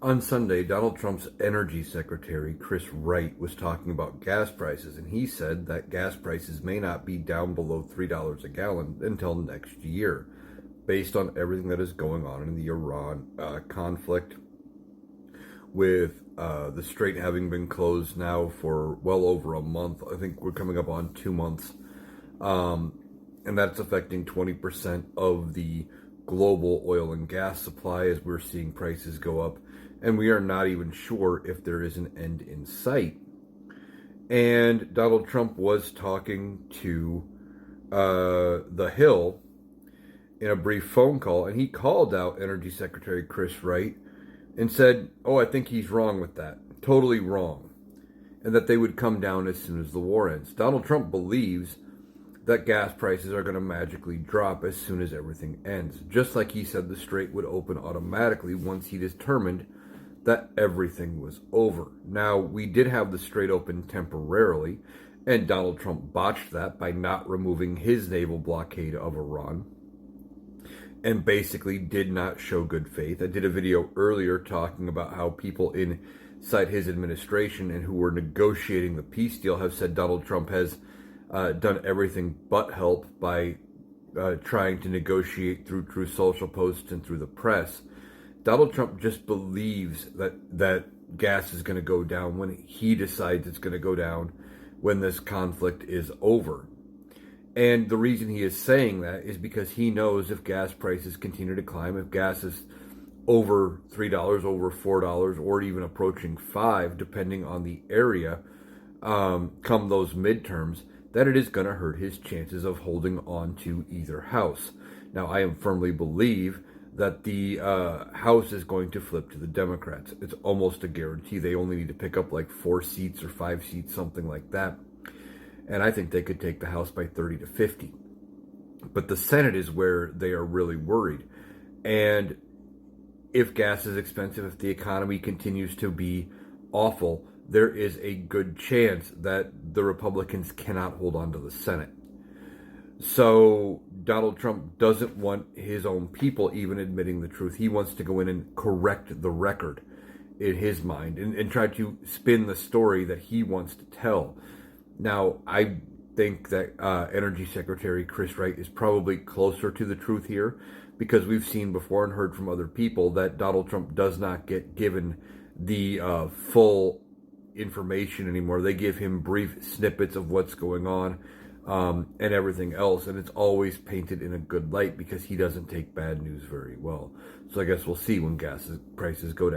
On Sunday, Donald Trump's energy secretary, Chris Wright, was talking about gas prices, and he said that gas prices may not be down below $3 a gallon until next year, based on everything that is going on in the Iran conflict, with the strait having been closed now for well over a month. I think we're coming up on 2 months. And that's affecting 20% of the global oil and gas supply as we're seeing prices go up. And we are not even sure if there is an end in sight. And Donald Trump was talking to The Hill in a brief phone call, and he called out Energy Secretary Chris Wright and said, oh, I think he's wrong with that. Totally wrong. And that they would come down as soon as the war ends. Donald Trump believes that gas prices are going to magically drop as soon as everything ends. Just like he said the strait would open automatically once he determined that everything was over. Now, we did have the strait open temporarily, and Donald Trump botched that by not removing his naval blockade of Iran, and basically did not show good faith. I did a video earlier talking about how people inside his administration and who were negotiating the peace deal have said Donald Trump has done everything but help by trying to negotiate through Truth Social posts and through the press. Donald Trump just believes that gas is going to go down when he decides it's going to go down when this conflict is over. And the reason he is saying that is because he knows if gas prices continue to climb, if gas is over $3, over $4, or even approaching $5, depending on the area, come those midterms, that it is going to hurt his chances of holding on to either house. Now, I firmly believe that the House is going to flip to the Democrats. It's almost a guarantee. They only need to pick up like 4 seats or 5 seats, something like that. And I think they could take the House by 30 to 50. But the Senate is where they are really worried. And if gas is expensive, if the economy continues to be awful, there is a good chance that the Republicans cannot hold on to the Senate. So Donald Trump doesn't want his own people even admitting the truth. He wants to go in and correct the record in his mind and try to spin the story that he wants to tell. Now, I think that Energy Secretary Chris Wright is probably closer to the truth here, because we've seen before and heard from other people that Donald Trump does not get given the full information anymore. They give him brief snippets of what's going on and everything else, and it's always painted in a good light because he doesn't take bad news very well. So I guess we'll see when gas prices go down.